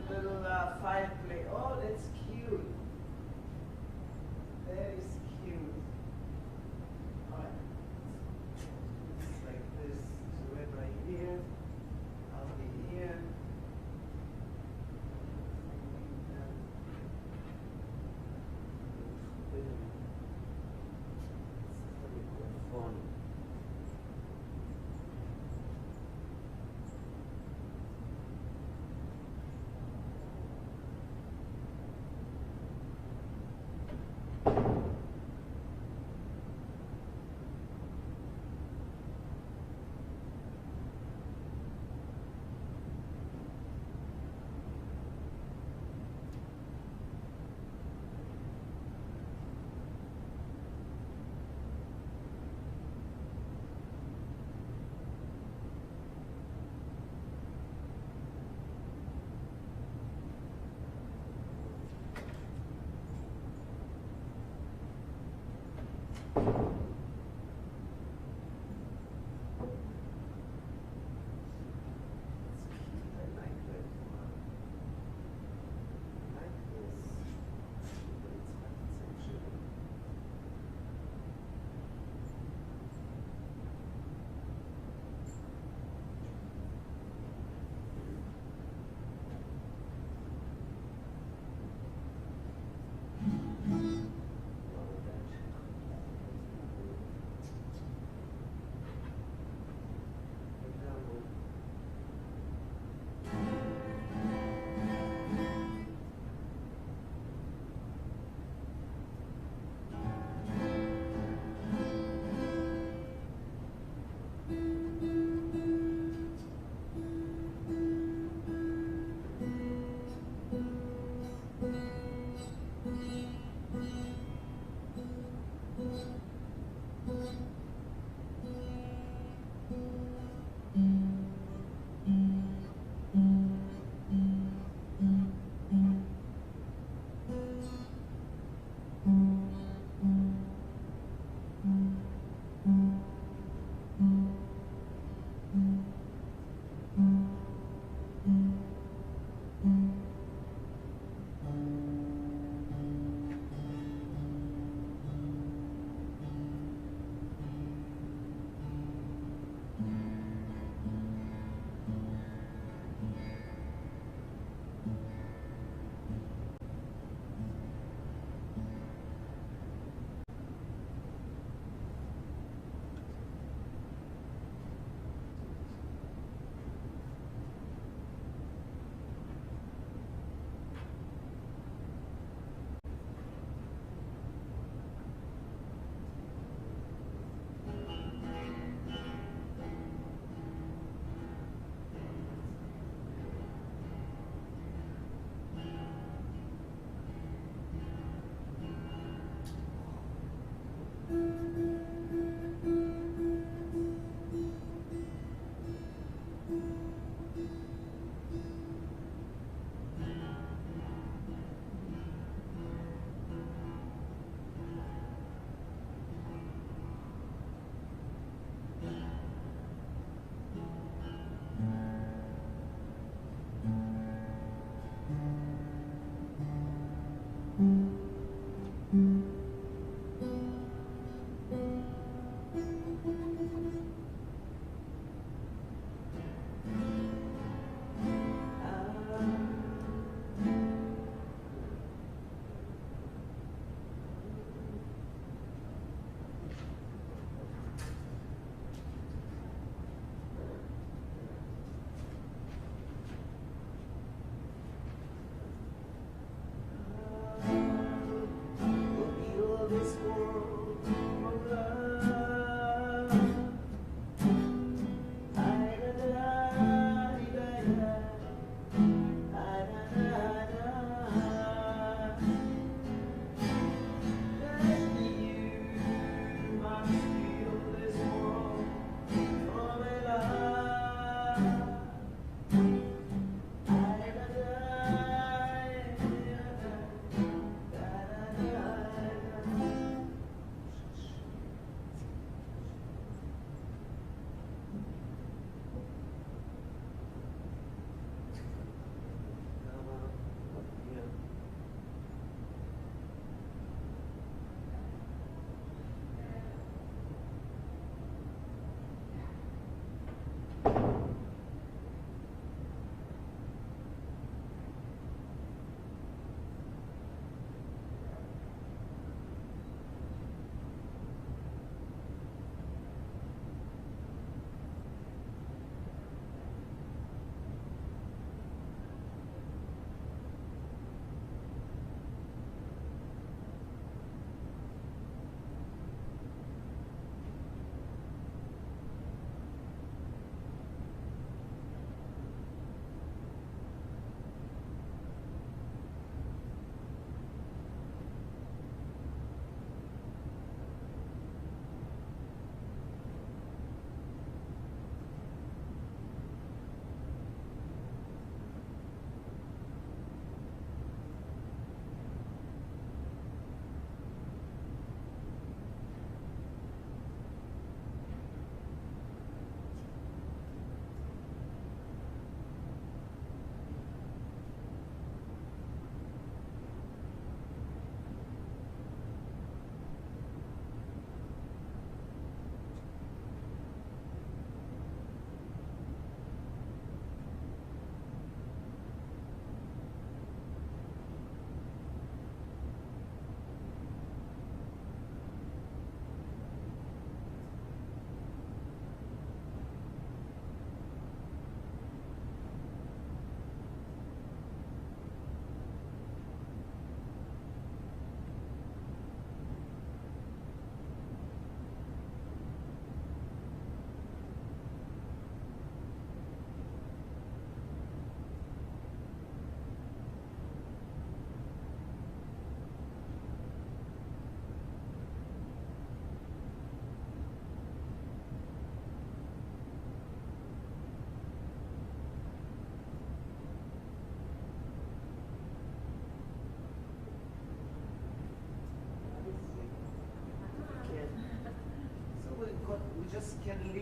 little fireplace. Oh, that's cute. That is cute. All right. It's like this. So right here. I'll be here. Phone.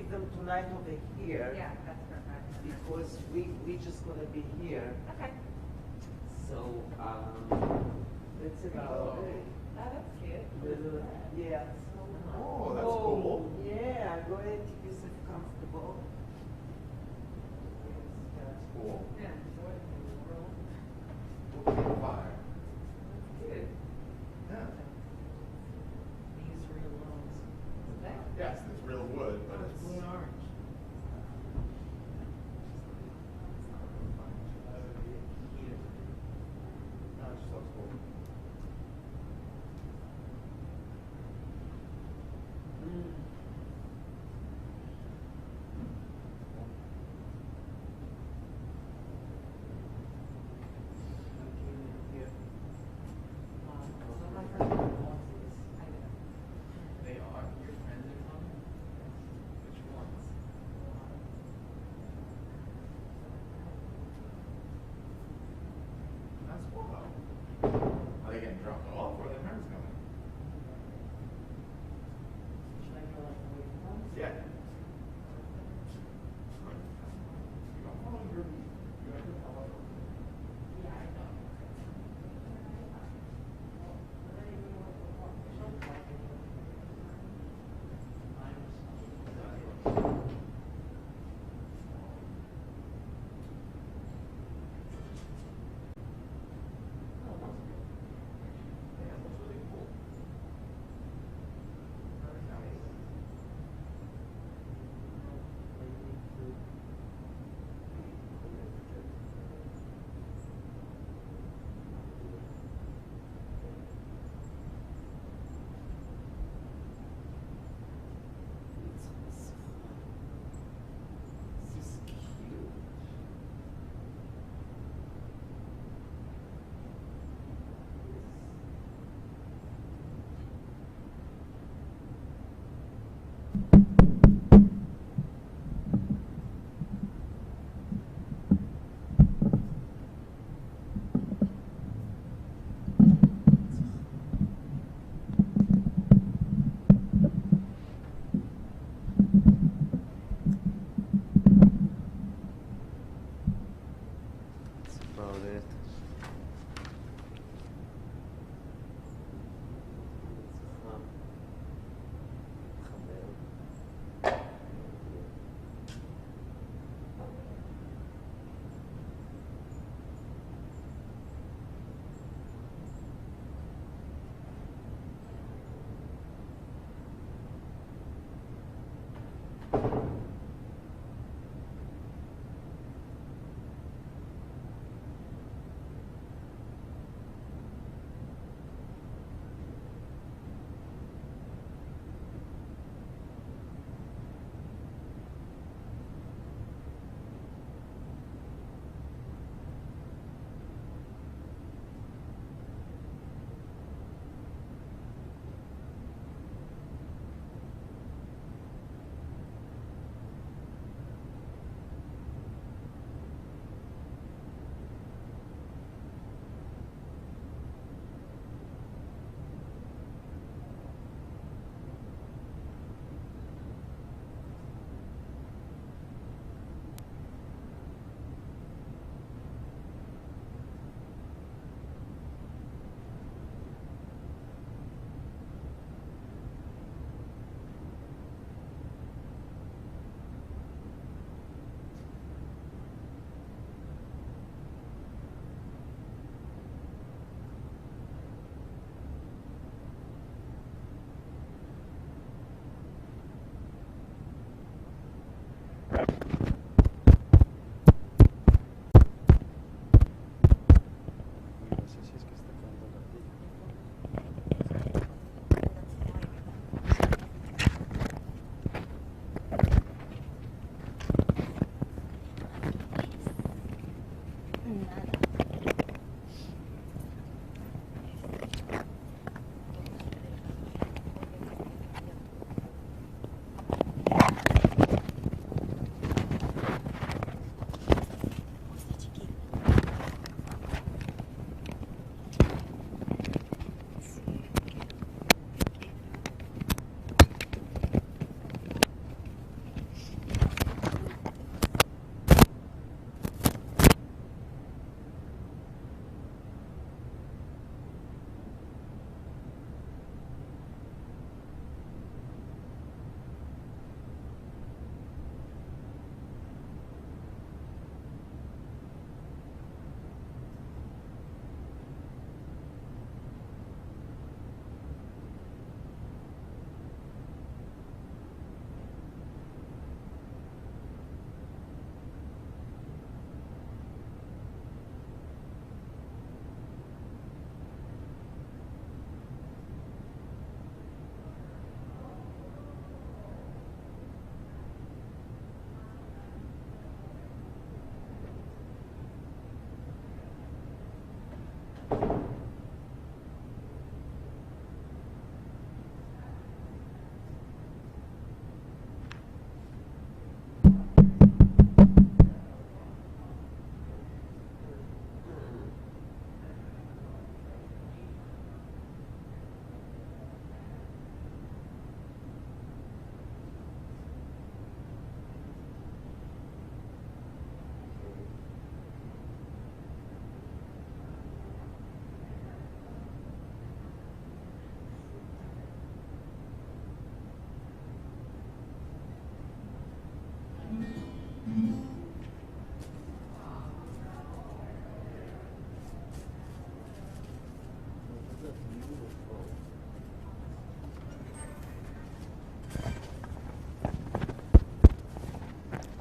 leave them tonight over here. Yeah, that's perfect. Because we just gonna be here. Okay. So, that's about it. Oh, that's cute. Little, yeah. Oh, that's cool. Yeah, go ahead, keep yourself comfortable. That's cool. Yeah, enjoy the world. We'll fire. Good. Yeah. These real loans. Okay. Yes, it's real wood, but it's. Blue and orange. No, it just looks cool.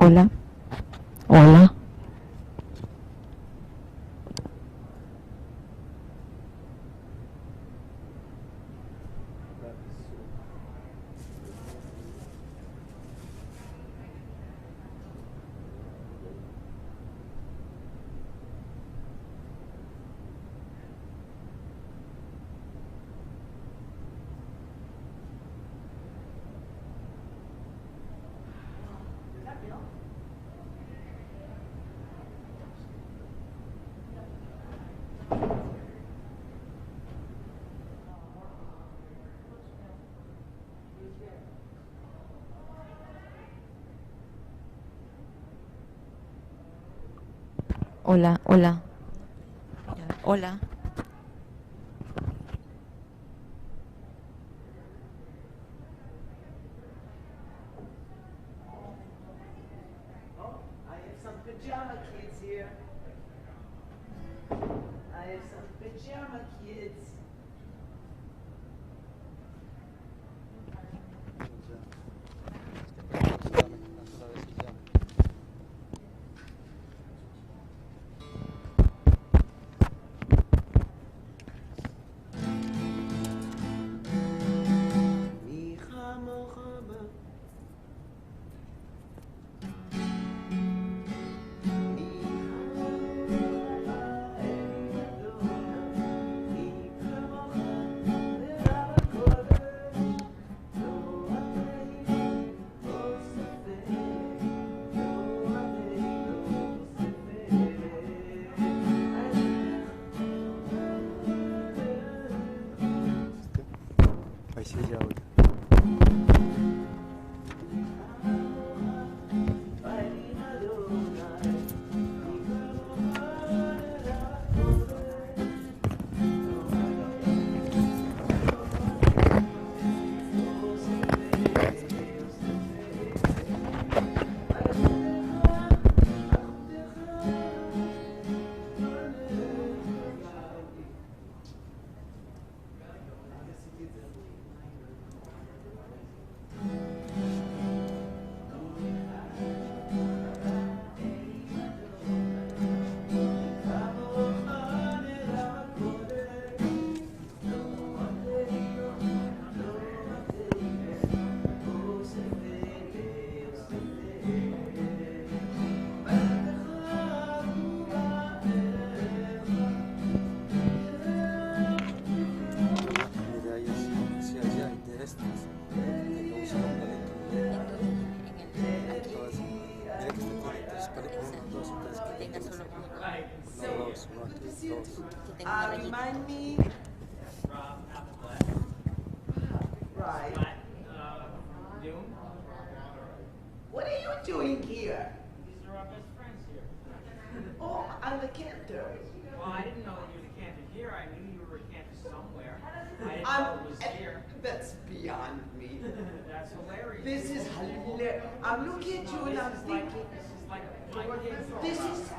Hola. Hola. Is that real? Hola, hola. Hola. Oh, I have some pajama kids here. I have some pajama kids. Vai ser de áudio. Remind me. Right. What are you doing here? These are our best friends here. Oh, I'm the cantor. Well, I didn't know that you were the cantor here. I knew you were a cantor somewhere. I didn't I'm, know it was here. That's beyond me. That's hilarious. This is hilarious. I'm looking at you and I'm thinking, This is like my kids. this is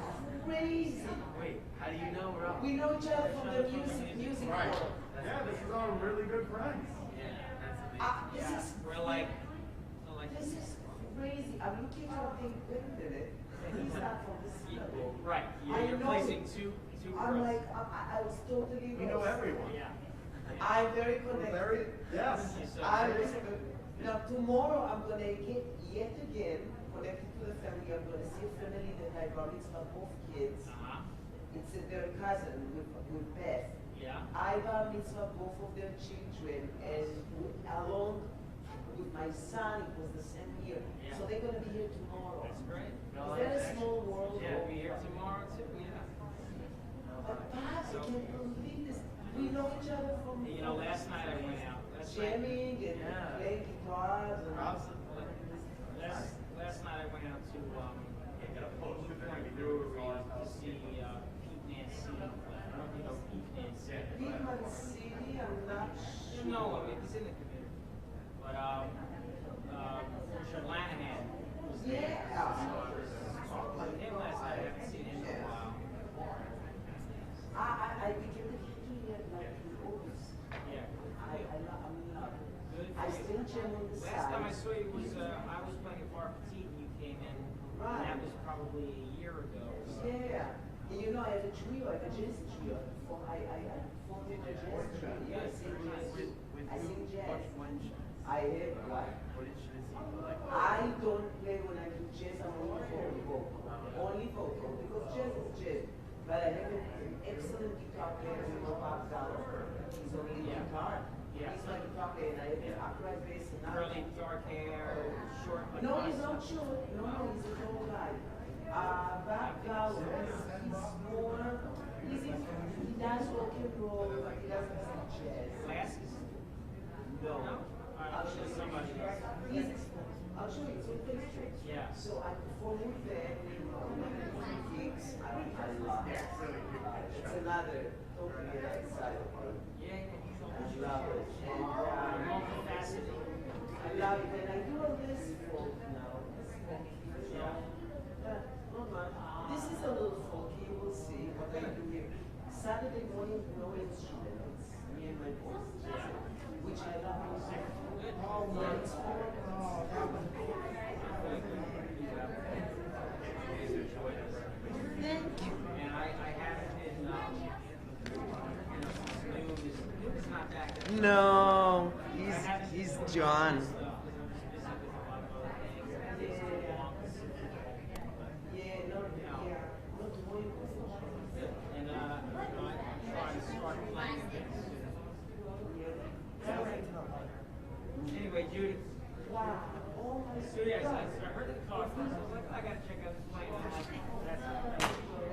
crazy. Wait, how do you know we're up? We know each other from the music Right. world. Yeah, this is our really good friends. Yeah, that's amazing. This Yeah, is we're like, this is crazy. I'm looking at you and thinking, wait a minute. He's not from this level. right. I You're know. placing two I'm girls. like, I was totally We know lost. everyone. Yeah. I'm very We're connected. very, yes. I'm now tomorrow I'm gonna get yet again connected to the family. I'm gonna see a family that I bar mitzvah both kids. Uh-huh. It's their cousin with Beth. Yeah. I bar mitzvah both of their children, and along with my son, it was the same year. Yeah. So they're gonna be here tomorrow. That's great. Is that a small world? Yeah, we'll be here tomorrow too. Yeah. But Bob, So- I can't believe this. We know each other from You know, last night I went out. jamming and Yeah. playing guitars and Last night I went out to Blue Point Brewery to see Pete Nancy. I don't know if you know Pete Nancy. Piedmont City, I'm not sure. No, I mean, he's in the community. But Richard Lanahan was there. Yeah. So I was him last night. I haven't seen him in a while. I became a hippie at like in August. Yeah. I'm not. Good. I still jam on the Last time I side. saw you was I was playing a bar for Pete and you came in. And that was probably a year ago. Yeah. And you know, I have a trio, I have a jazz trio. I formed a jazz trio. I sing jazz. I sing jazz. I have what? I don't play when I do jazz, I'm only vocal. Only vocal, because jazz is jazz. But I have an excellent guitar player, Bob Dollar. He's only guitar. Yeah. He's my guitar player, and I have an upright bass and Curly dark hair, short. like no, us. he's not short. No, he's a tall guy. Bob Gower, he does rock and roll, but he doesn't sing jazz. Glasses? No. I'll show somebody else. I'll show you, it's a picture. Yeah. So I perform with them in gigs. I love it. It's another totally other side of me. Yeah, he's I always love it. And multifaceted. I love it. And I do all this folk now. This folk fusion. This is a little folky, you will see what I do here. Saturday morning, no instruments. Me and my voice. Which I love. Yeah, it's Thank you. And I haven't been, since Noom is not back there. No, he's John. And I try to start playing again soon. Anyway, Judith. wow. Oh my So yes, I heard the talk. I was like, I gotta check out this plane.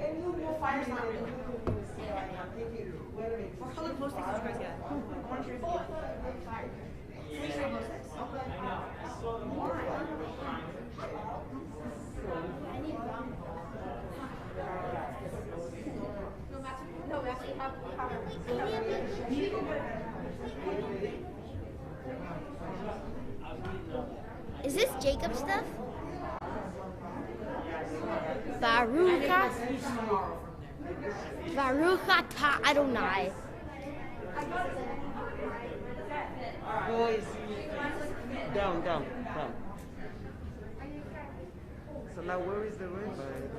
And you will find out that you can say, I'm thinking, wait a minute. What color glow sticks did you guys get? Orange or blue? Three shade glow sticks. I know. I saw them all. You were trying to. No, we actually have Is this Jacob stuff? Baruch atah Adonai. Boys, down. So now where is the river?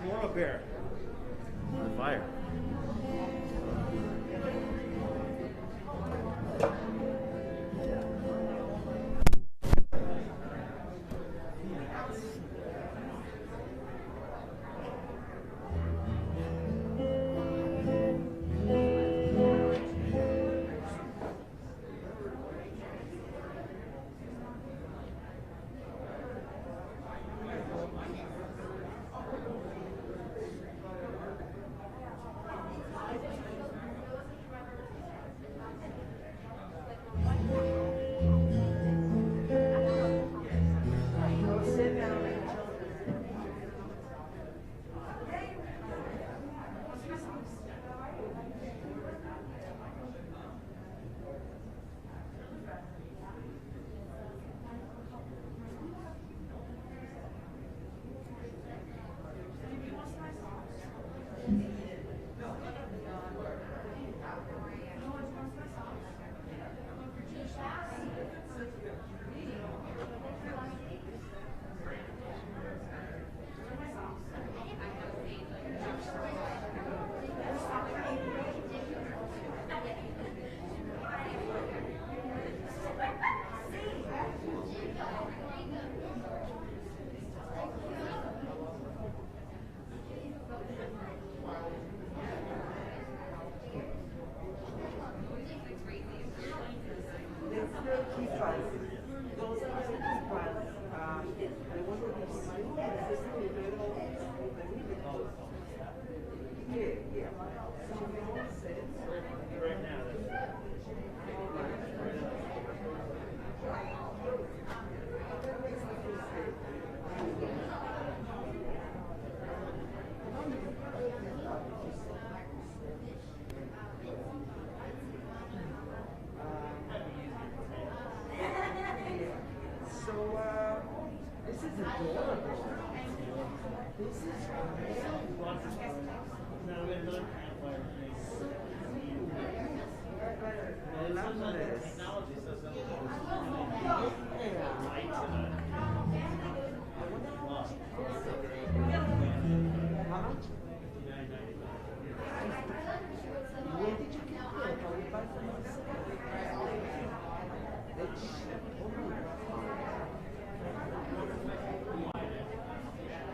More up here. Fire.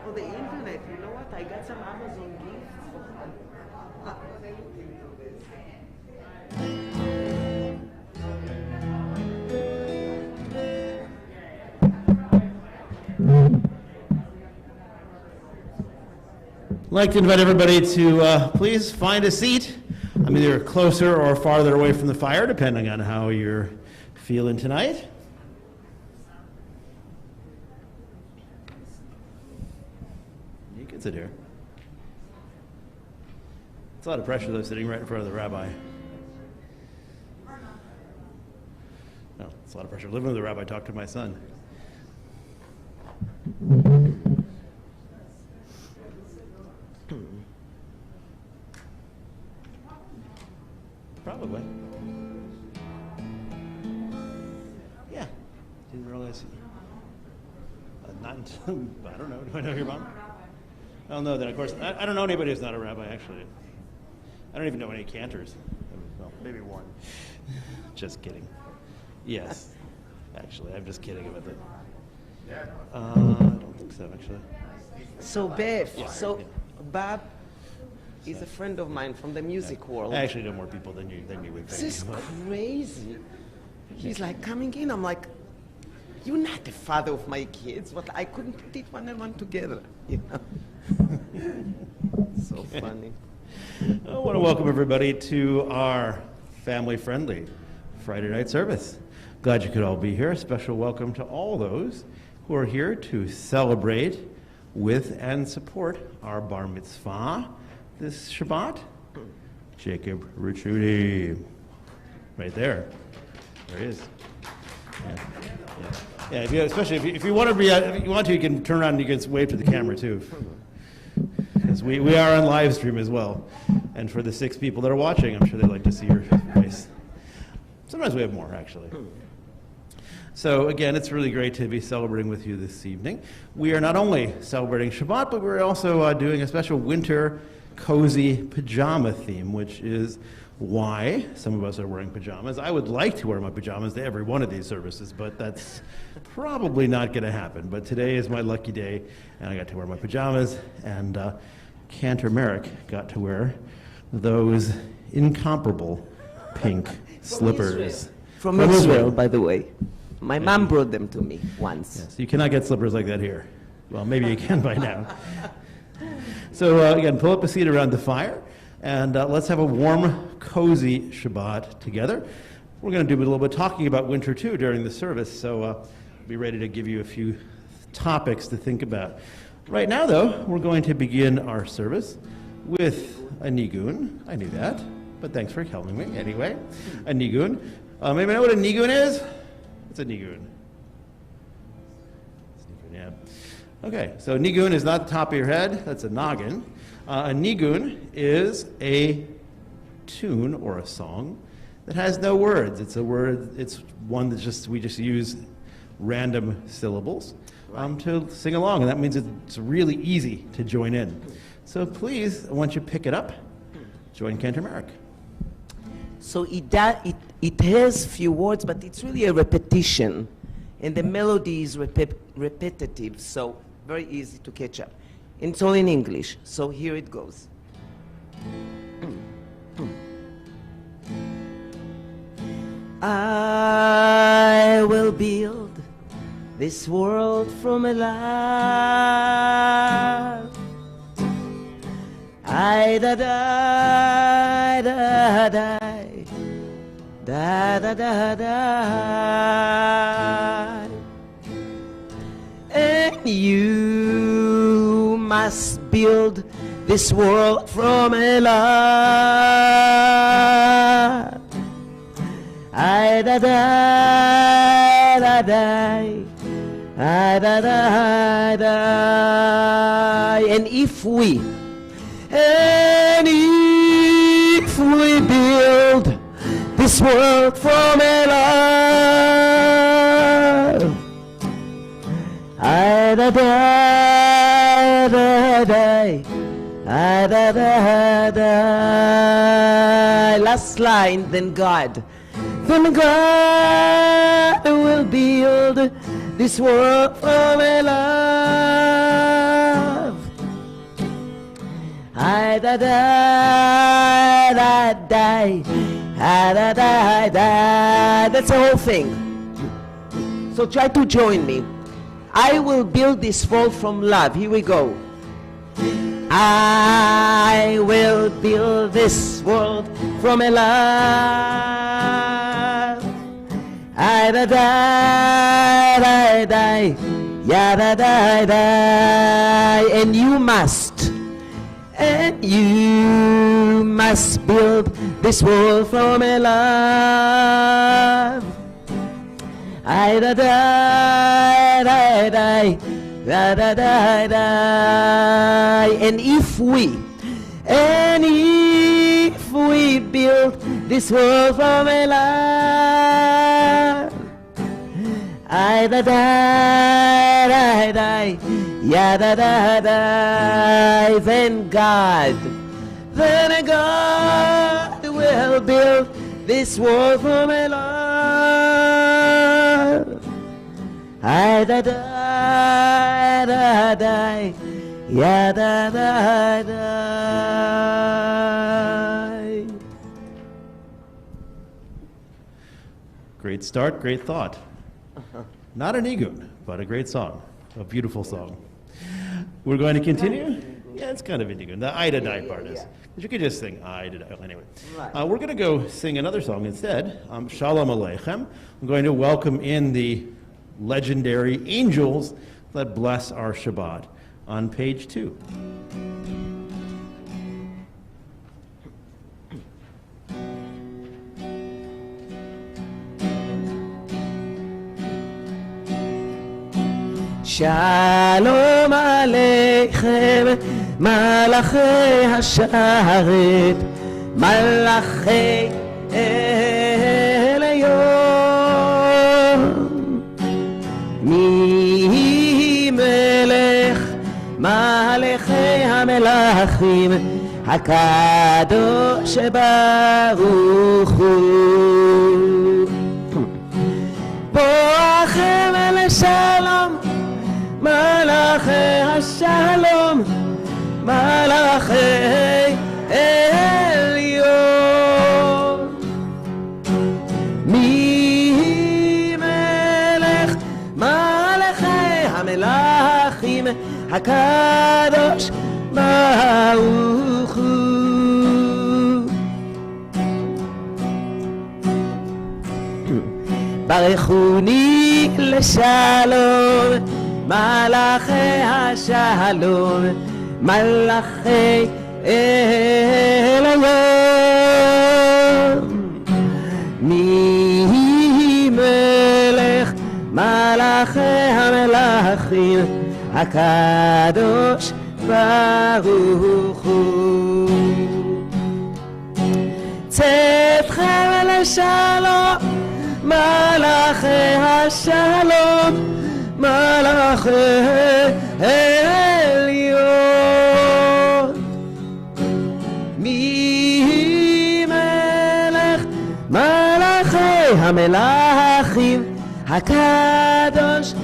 For the internet, you know what? I got some Amazon gifts. I'd like to invite everybody to please find a seat. I'm either closer or farther away from the fire, depending on how you're feeling tonight. You can sit here. It's a lot of pressure, though, sitting right in front of the rabbi. No, it's a lot of pressure. Living with the rabbi, talk to my son. Probably. Yeah. Didn't realize. Not until, I don't know. Do I know your mom? I don't know that. Of course, I don't know anybody who's not a rabbi, actually. I don't even know any cantors. Well, maybe one. Just kidding. Yes. Actually, I'm just kidding about that. I don't think so, actually. So, Beth, Yeah. Bob is a friend of mine from the music world. I actually know more people than you would This think. is crazy. He's like coming in. I'm like, you're not the father of my kids, but I couldn't put it one and one together. You know? So funny. I want to welcome everybody to our family-friendly Friday night service. Glad you could all be here. A special welcome to all those who are here to celebrate with and support our bar mitzvah this Shabbat. Jacob Ruchuti, right there. There he is. Yeah. Yeah, especially if you want to be, if you want to, you can turn around and you can wave to the camera too. Because we are on live stream as well. And for the 6 people that are watching, I'm sure they'd like to see your face. Sometimes we have more, actually. So again, it's really great to be celebrating with you this evening. We are not only celebrating Shabbat, but we're also doing a special winter cozy pajama theme, which is why some of us are wearing pajamas. I would like to wear my pajamas to every one of these services, but that's probably not going to happen. But today is my lucky day, and I got to wear my pajamas, and Cantor Merrick got to wear those incomparable pink slippers. From Israel, by the way. My mom brought them to me once. Yes, you cannot get slippers like that here. Well, maybe you can by now. So again, pull up a seat around the fire, and let's have a warm, cozy Shabbat together. We're going to do a little bit of talking about winter too during the service, so be ready to give you a few topics to think about. Right now, though, we're going to begin our service with a nigun. I knew that, but thanks for telling me anyway. A nigun. Maybe know what a nigun is? What's a nigun? Yeah. Okay, so nigun is not the top of your head. That's a noggin. A nigun is a tune or a song that has no words. It's a word. It's one that we just use random syllables to sing along, and that means it's really easy to join in. So please, once you pick it up, join Cantor Merrick. So it has few words, but it's really a repetition, and the melody is repetitive, so very easy to catch up. And it's all in English, so here it goes. I will build this world from a love. I da da da da da da da da, and you must build this world from a love. I da da da da da da da, and if we build this world from a love, I da da da da da da da. Last line, then God will build this world from a love. I da da da da da da da. That's the whole thing. So try to join me. I will build this world from love. Here we go. I will build this world from a love. I da da da da, ya da da da, and you must build this world from a love. I da da da da da da da da, and if we build this world from a love, I da da da da, ya da da da, then God will build this world from a love. I da da da da, ya da da da. Great start, great thought. Not an nigun, but a great song, a beautiful song. We're going to continue. Yeah, it's kind of a nigun. The Ida Dai part is. But you could just sing Ida Dai. Anyway, we're going to go sing another song instead. Shalom Aleichem. I'm going to welcome in the legendary angels that bless our Shabbat on page 2. Shalom Aleichem, Malachi Hasharet, Malachi Elyon. המלאכים הקדוש ברוך הוא. בואכם אל השלום מלאכי השלום מלאכי עליון. מי מלך מלאכי המלאכים הקדוש ברוך הוא. ברכוני לשלום מלאכי השלום מלאכי עליון. מי מלך מלאכי המלאכים הקדוש ברוך הוא. צאתכם לשלום מלאכי השלום מלאכי עליון. מי מלך מלאכי המלאכים הקדוש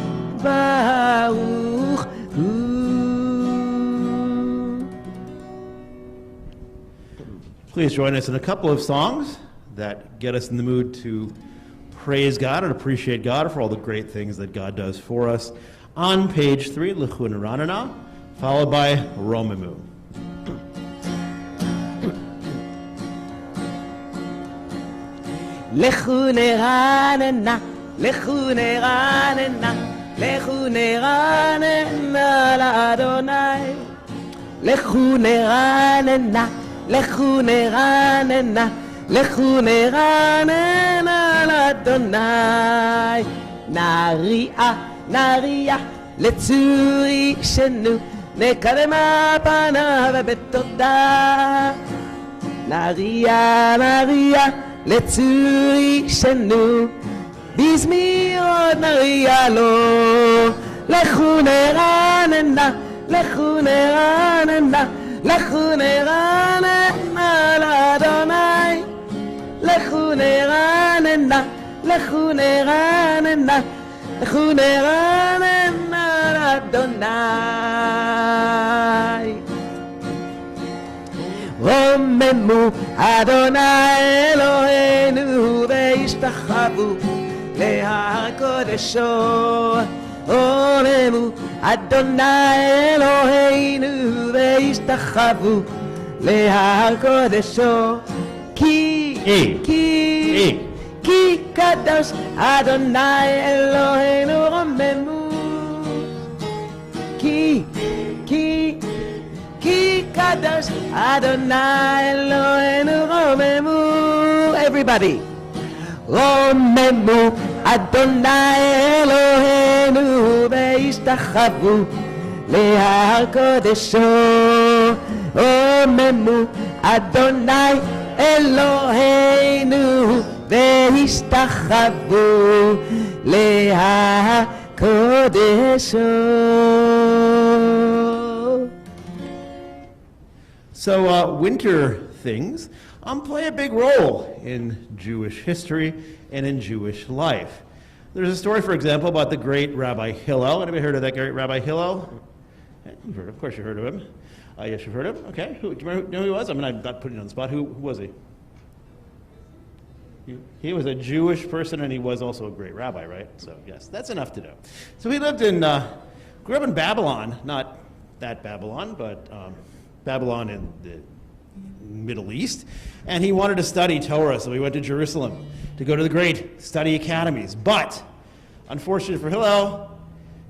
ברוך הוא. Please join us in a couple of songs that get us in the mood to praise God and appreciate God for all the great things that God does for us. On page 3, L'chun Ranana, followed by Romemu. L'chun Ranana, l'chun Ranana, l'chun Ranana l'Adonai. L'chun Ranana, l'chun Ranana, l'chun Ranana l'Adonai. Nari'a, nari'a, לצורי שנו, נקדם פניו בתודה. נריע, נריע, לצורי שנו, בזמירות נריע לו. לכו נרננה, לכו נרננה, לכו נרננה לאדוני. לכו נרננה, לכו נרננה, לכו נרננה לאדוני. רוממו אדוני אלוהינו והשתחוו להר קודשו. רוממו אדוני אלוהינו והשתחוו להר קודשו. כי קדוש אדוני אלוהינו רוממו. כי קדוש אדוני אלוהינו רוממו. Everybody. רוממו אדוני אלוהינו והשתחוו להר קודשו. רוממו אדוני אלוהינו והשתחוו להר קודשו. So winter things play a big role in Jewish history and in Jewish life. There's a story, for example, about the great Rabbi Hillel. Anybody heard of that great Rabbi Hillel? You've heard, of course you heard of him. Yes, you've heard of him? Okay. Do you know who he was? I mean, I'm not putting you on the spot. Who was he? He was a Jewish person, and he was also a great rabbi, right? So, yes, that's enough to know. So he lived in, grew up in Babylon, not that Babylon, but Babylon in the Middle East, and he wanted to study Torah, so he went to Jerusalem to go to the great study academies. But, unfortunately for Hillel,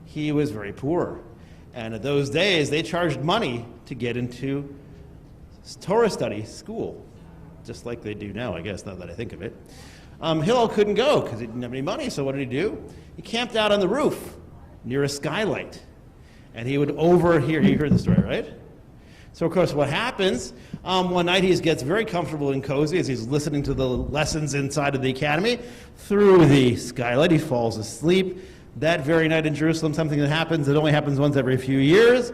he was very poor. And in those days, they charged money to get into Torah study school, just like they do now, I guess, now that I think of it. Hillel couldn't go because he didn't have any money, so what did he do? He camped out on the roof near a skylight, and he would overhear, you heard the story, right? So, of course, what happens, one night he gets very comfortable and cozy as he's listening to the lessons inside of the academy. Through the skylight, he falls asleep. That very night in Jerusalem, something that happens, it only happens once every few years.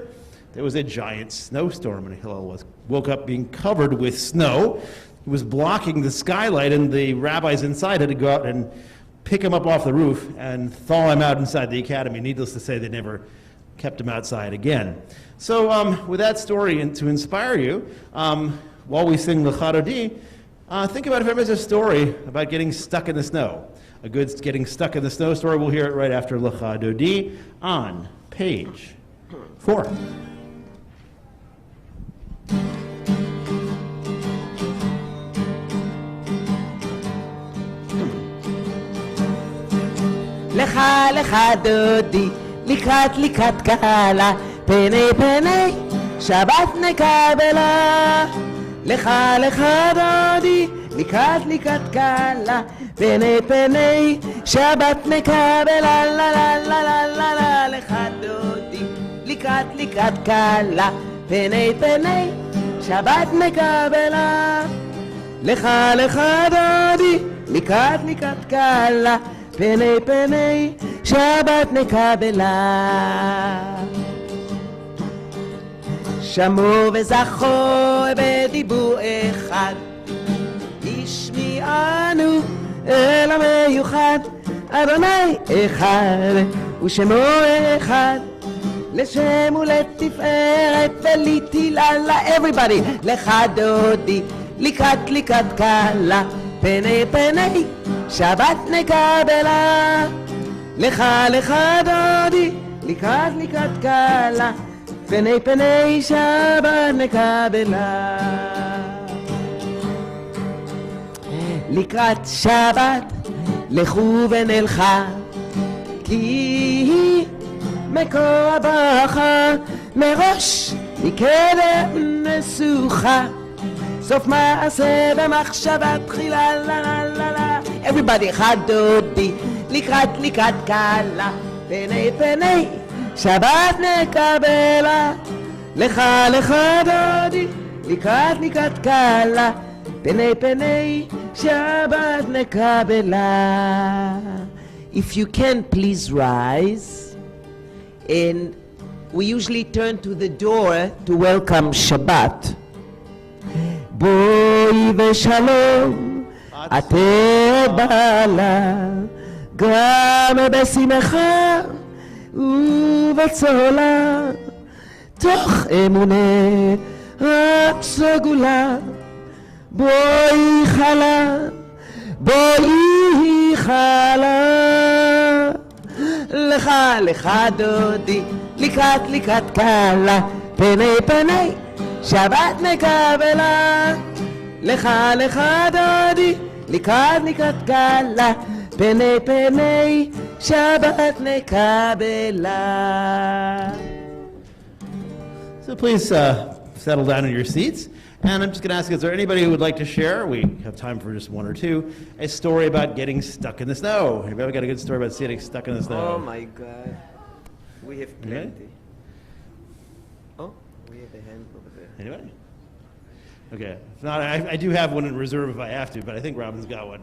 there was a giant snowstorm, and Hillel woke up being covered with snow. It was blocking the skylight, and the rabbis inside had to go out and pick him up off the roof and thaw him out inside the academy. Needless to say, they never kept him outside again. So with that story, and to inspire you, while we sing Lecha Dodi, think about if ever there's a story about getting stuck in the snow. A good getting stuck in the snow story. We'll hear it right after Lecha Dodi on page 4. לך לך דודי, לקראת קהלה, פני פני שבת נקבלה. לך לך דודי, לקראת קהלה, פני פני שבת נקבלה. לה לה לה לה לה לה. לך דודי, לקראת קהלה, פני פני שבת נקבלה. לך לך דודי, לקראת קהלה, פני פני שבת נקבלה. שמעו וזכו בדיבור אחד, השמיענו אל המיוחד. אדוני אחד ושמו אחד, לשם ולתפארת ולתהילה. Everybody, לך דודי, לקראת קהלה, פני פני שבת נקבלה. לך לך דודי, לקראת קהלה, פני פני שבת נקבלה. לקראת שבת לכו ונלכה, כי מקור הברכה מראש מקדם נסוכה. סוף מעשה במחשבה תחילה. לה לה לה לה. Everybody, אחד דודי, לקראת קהלה, פני פני שבת נקבלה. לך לך דודי, לקראת קהלה, פני פני שבת נקבלה. If you can, please rise. And we usually turn to the door to welcome Shabbat. בואי ושלום עתה בעלה, גם בשמחה ובצהלה, תוך אמונה סגולה. בואי חלה, בואי חלה. לך לך דודי, לקראת קהלה, פני פני שבת נקבלה. לך לך דודי, לקראת קהלה, פני פני שבת נקבלה. So please settle down in your seats. And I'm just going to ask, is there anybody who would like to share? We have time for just one or two. A story about getting stuck in the snow. Anybody got a good story about getting stuck in the snow? Oh my God. We have plenty. Oh, we have a hand over there. Anybody? Okay. If not, I do have one in reserve if I have to, but I think Robin's got one.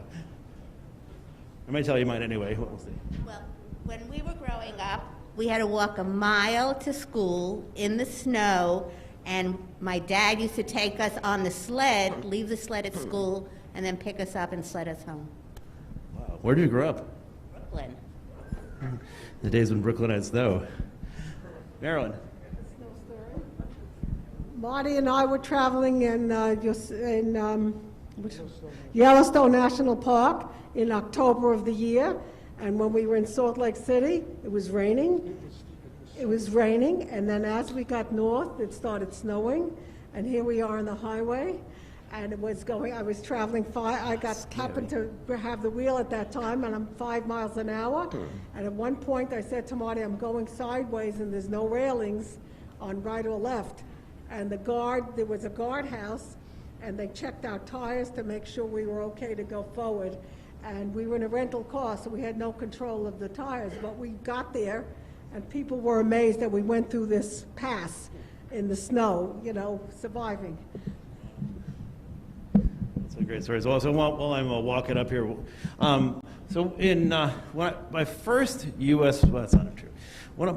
I might tell you mine anyway. We'll see. Well, when we were growing up, we had to walk a mile to school in the snow, and my dad used to take us on the sled, leave the sled at school, and then pick us up and sled us home. Wow. Where did you grow up? Brooklyn. The days when Brooklyn had snow. Marilyn. Marty and I were traveling in Yellowstone National Park in October of the year, and when we were in Salt Lake City, it was raining. It was raining, and then as we got north, it started snowing, and here we are on the highway, and it was going, I was traveling happened to have the wheel at that time, and I'm 5 miles an hour, and at one point I said to Marty, I'm going sideways, and there's no railings on right or left, and there was a guardhouse, and they checked our tires to make sure we were okay to go forward, and we were in a rental car, so we had no control of the tires, but we got there, and people were amazed that we went through this pass in the snow, surviving. That's a great story as well. So while I'm walking up here, so in my first U.S. Well, that's not true. One of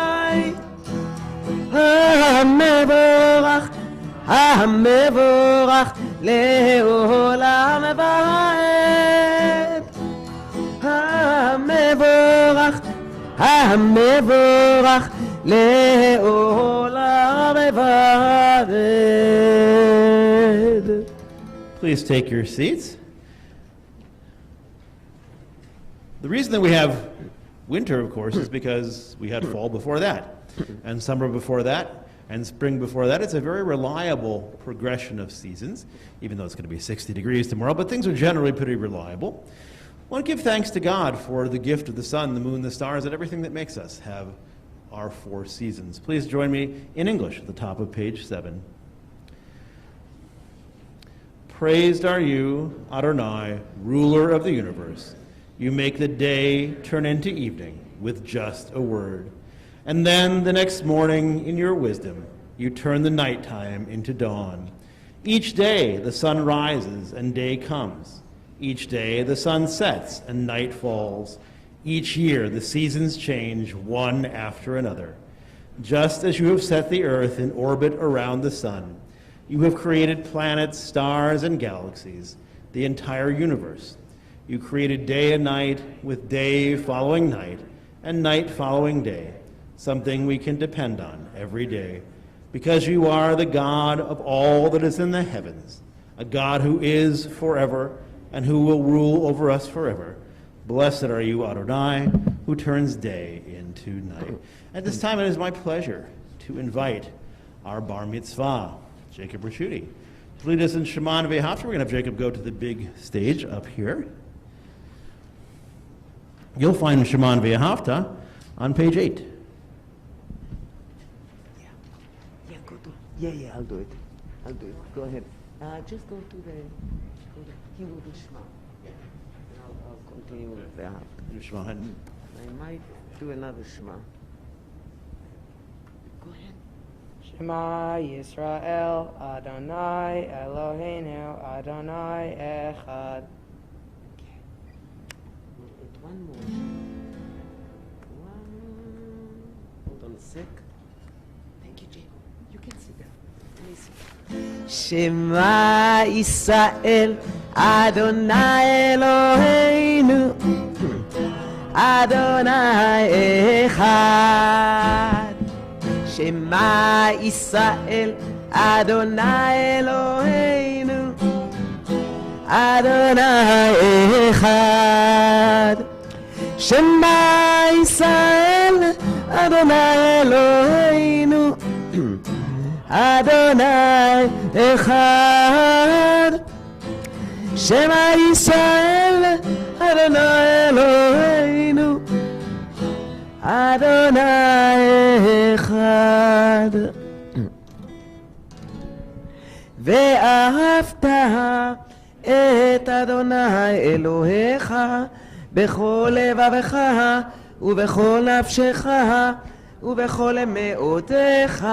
המבורך לעולם ועד. Please take your seats. The reason that we have winter, of course, is because we had fall before that, and summer before that, and spring before that. It's a very reliable progression of seasons, even though it's going to be 60 degrees tomorrow, but things are generally pretty reliable. I want to give thanks to God for the gift of the sun, the moon, the stars, and everything that makes us have our 4 seasons. Please join me in English at the top of page 7. Praised are you, Adonai, ruler of the universe. You make the day turn into evening with just a word. And then the next morning, in your wisdom, you turn the nighttime into dawn. Each day the sun rises and day comes. Each day the sun sets and night falls. Each year the seasons change one after another. Just as you have set the earth in orbit around the sun, you have created planets, stars, and galaxies, the entire universe. You created day and night, with day following night, and night following day, something we can depend on every day, because you are the God of all that is in the heavens, a God who is forever and who will rule over us forever. Blessed are you, Adonai, who turns day into night. At this time, it is my pleasure to invite our bar mitzvah, Jacob Raschuti, to lead us in Shema V'Ahavta. We're going to have Jacob go to the big stage up here. You'll find Shema V'Ahavta on page 8. Yeah, I'll do it. Go ahead. Just go to the, he will do Shema. I'll continue with the V'Ahavta. Shema. I might do another Shema. Go ahead. Shema Yisrael, Adonai Eloheinu, Adonai Echad. One more. Hold on a sec. Thank you, Jane. You can sit down. Let me see. Shema Yisrael, Adonai Eloheinu, Adonai Echad. Shema Yisrael, Adonai Eloheinu, Adonai Echad. Shema Yisrael, Adonai Eloheinu, Adonai Echad. Shema Yisrael, Adonai Eloheinu, Adonai Echad. ואהבת את אדוני אלוהיך בכל לבבך ובכל נפשך ובכל מאודך,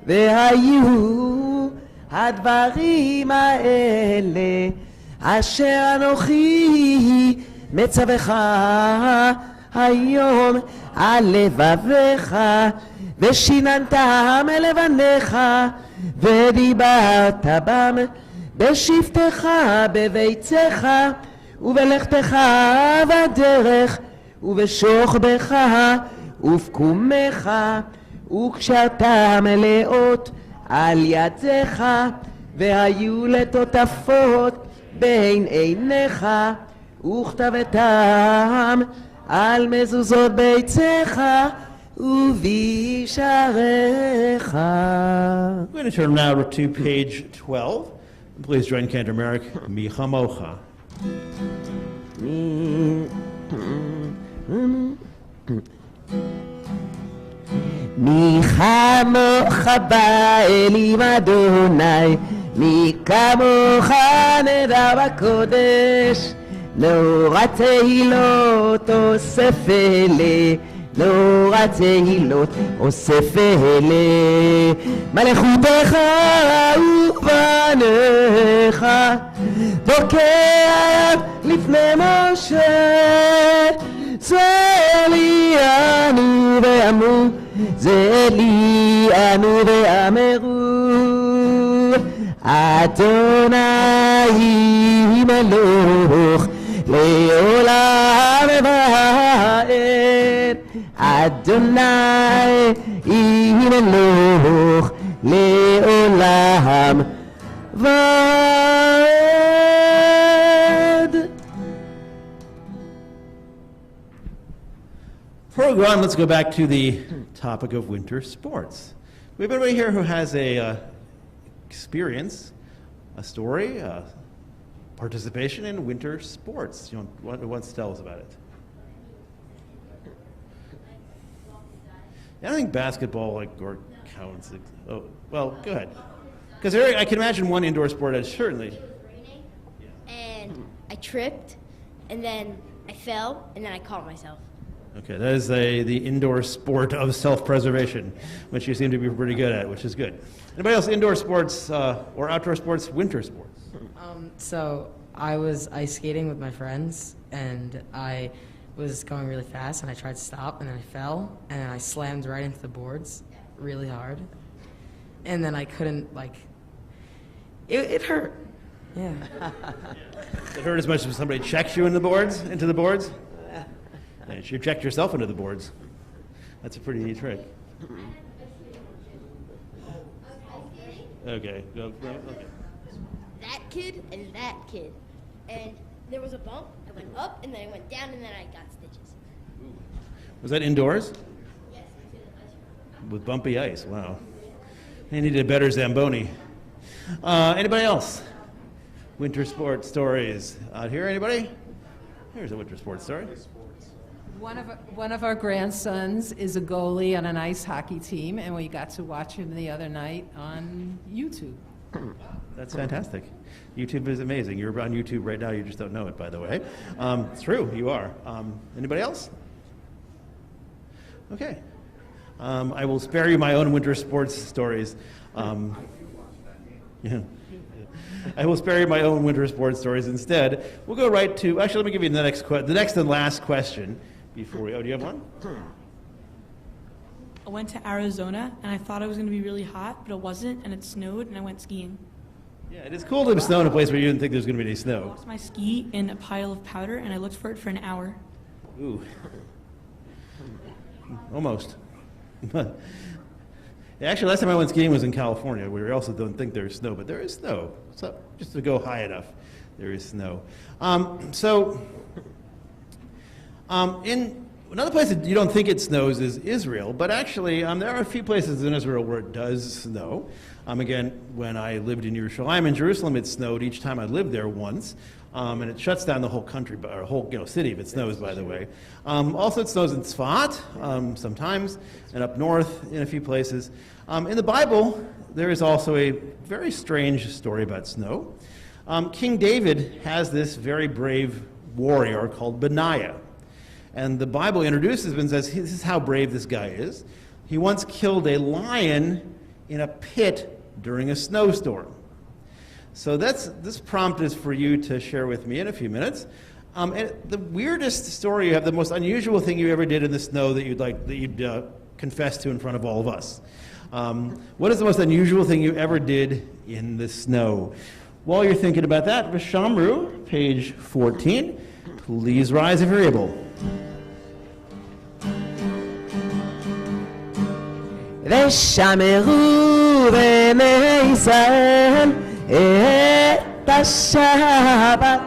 והיו הדברים האלה אשר אנוכי מצווך היום על לבביך, ושיננתם אל לבניך, ודיברת בם בשבתך בביתך ובלכתך בדרך ובשוכבך ובקומך, וקשרתם מלאות על ידיך, והיו לטוטפות בין עיניך, וכתבתם על מזוזות ביציך ובשעריך. We're going to turn now to page 12. Please join Cantor Merrick, Mi Chamocha. מי כמוך באלים אדוני, מי כמוך נדע בקודש, נורא תהילות אוסף אלה, נורא תהילות אוסף אלה, מלכותך ובניך, בוקע לפני משה, זה לי אנו ואמרו, זה לי אנו ואמרו, אדוני מלוך לעולם ועד, Adonai Imeloch Le'olam Va'ed. Before we go on, let's go back to the topic of winter sports. We have anybody here who has a experience, a story, participation in winter sports? What wants to tell us about it? I don't think basketball or counts. Oh, well, go ahead. Because I can imagine one indoor sport as certainly. It was raining, and I tripped, and then I fell, and then I caught myself. Okay, that is the indoor sport of self-preservation, which you seem to be pretty good at, which is good. Anybody else indoor sports or outdoor sports, winter sports? So I was ice skating with my friends, and I was going really fast, and I tried to stop, and then I fell, and then I slammed right into the boards really hard. And then I couldn't, it hurt. Yeah. It hurt as much as somebody checks you into the boards? You checked yourself into the boards. That's a pretty neat trick. Okay. Okay. That kid and that kid. And there was a bump. I went up, and then I went down, and then I got stitches. Was that indoors? Yes, With bumpy ice, wow. They needed a better Zamboni. Anybody else? Winter sports stories. Out here, anybody? Here's a winter sports story. One of our grandsons is a goalie on an ice hockey team, and we got to watch him the other night on YouTube. That's fantastic. YouTube is amazing. You're on YouTube right now. You just don't know it, by the way. It's true. You are. Anybody else? Okay. I will spare you my own winter sports stories. Yeah. I will spare you my own winter sports stories instead. We'll go right to. Actually, let me give you the next and last question before we. Oh, do you have one? I went to Arizona, and I thought it was going to be really hot, but it wasn't, and it snowed, and I went skiing. Yeah, it is cool to snow in a place where you didn't think there was going to be any I snow. lost my ski in a pile of powder, and I looked for it for an hour. Ooh. Almost. Actually, last time I went skiing was in California, where we also don't think there's snow, but there is snow. So just to go high enough, there is snow. In another place that you don't think it snows is Israel, but actually there are a few places in Israel where it does snow. Again, when I lived in Yerushalayim in Jerusalem, it snowed each time I lived there once. And it shuts down the whole country, or whole city if it snows, by the way. Also, it snows in Tzfat sometimes, and up north in a few places. In the Bible, there is also a very strange story about snow. King David has this very brave warrior called Benaiah. And the Bible introduces him and says, this is how brave this guy is. He once killed a lion in a pit during a snowstorm. So this prompt is for you to share with me in a few minutes. And the weirdest story you have, the most unusual thing you ever did in the snow that you'd confess to in front of all of us. What is the most unusual thing you ever did in the snow? While you're thinking about that, Vishamru, page 14, please rise if you're able. ושמרו בני ישראל את השבת,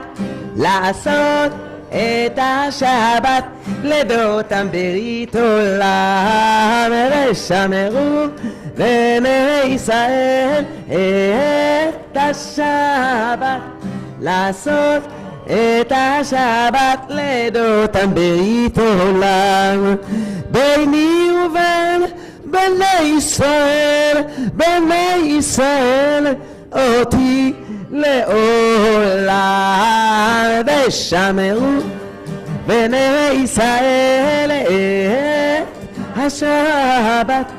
לעשות את השבת לדותם ברית עולם. ושמרו בני ישראל את השבת, לעשות את השבת לדותם ברית עולם. ביני ובין בני ישראל, אותי לעולם. ושמרו בני ישראל את השבת,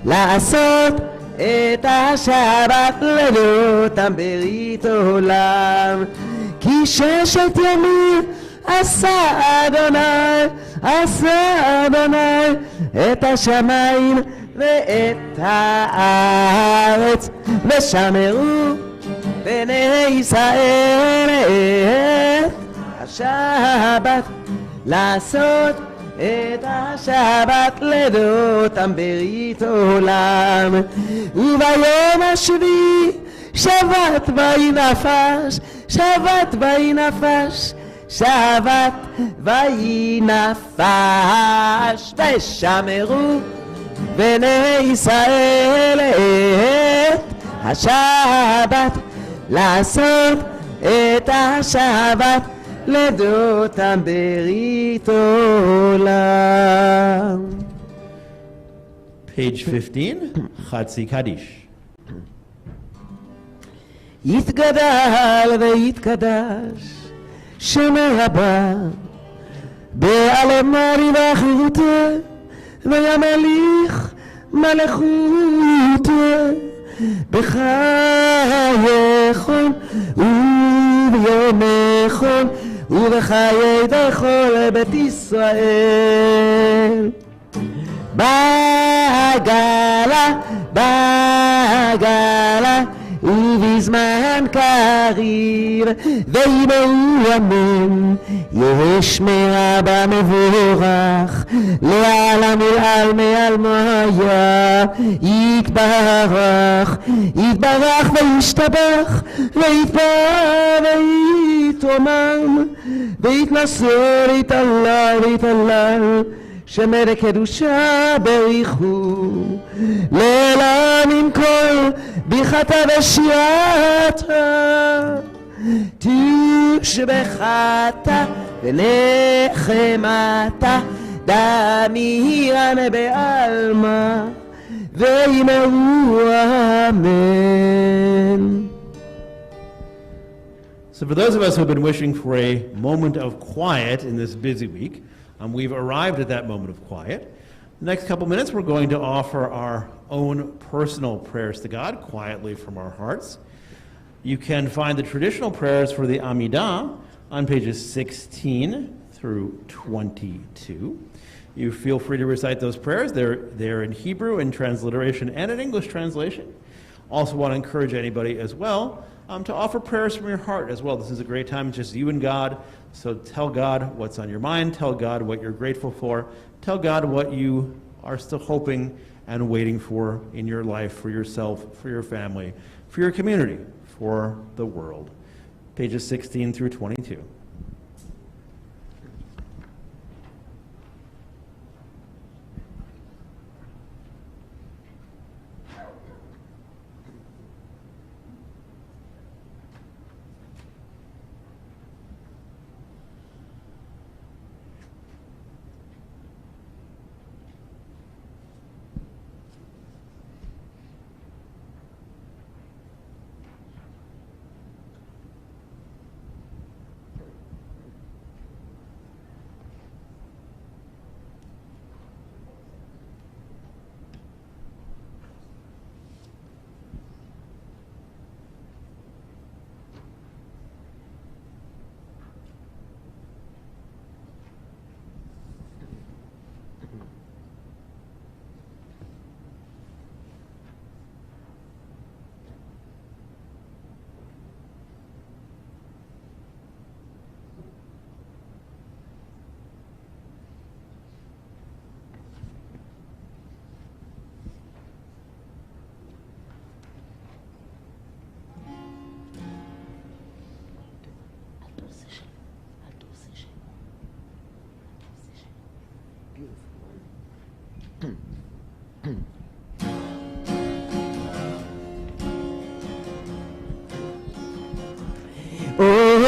לעשות את השבת לדותם ברית עולם. כי ששת ימים עשה אדוני את השמיים ואת הארץ. ושמרו בני ישראל את השבת, לעשות את השבת לדותם ברית עולם. וביום השביעי שבת ויהי נפש, שבת ויהי נפש, שבת ויהי נפש. ושמרו בני ישראל את השבת, לעשות את השבת לדותם ברית עולם. Page 15, Chatzi Kaddish. יתגדל ויתקדש שם רבה בעלמי ובחירותו וימליך מלכותו בחייכם וביומכם ובחיי כל בית ישראל. בעגלה, בעגלה ובזמן קריב וימרו אמן, יש מרבה מבורך לעלם ולעלמי עלמיה. יתברך, יתברך וישתבח ויתפאר ויתרומם ויתנשא ויתהלל ויתהלל שמר קדושה בריחו לעולם עם כל ברכתה ושיעתה תושבחתה ונחמתה דמירן בעלמה וימרו אמן. So for those of us who have been wishing for a moment of quiet in this busy week, we've arrived at that moment of quiet. The next couple minutes we're going to offer our own personal prayers to God quietly from our hearts. You can find the traditional prayers for the Amidah on pages 16 through 22. You feel free to recite those prayers. They're in Hebrew in transliteration and in English translation. Also want to encourage anybody as well to offer prayers from your heart as well. This is a great time, it's just you and God. So tell God what's on your mind, tell God what you're grateful for, tell God what you are still hoping and waiting for in your life, for yourself, for your family, for your community, for the world. Pages 16 through 22.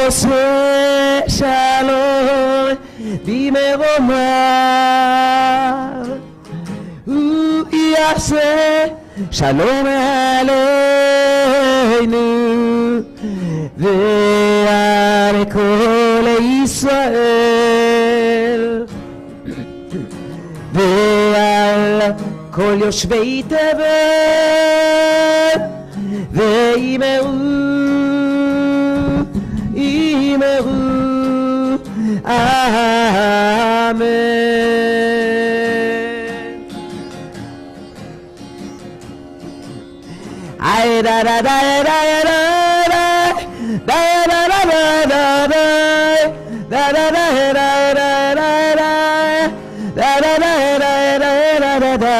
עושה שלום במרומיו, הוא יעשה שלום עלינו ועל כל ישראל ועל כל יושבי תבל וימרו Amen. Ay da da da da da da da da da da da da da da da da da Da da da da da da da da.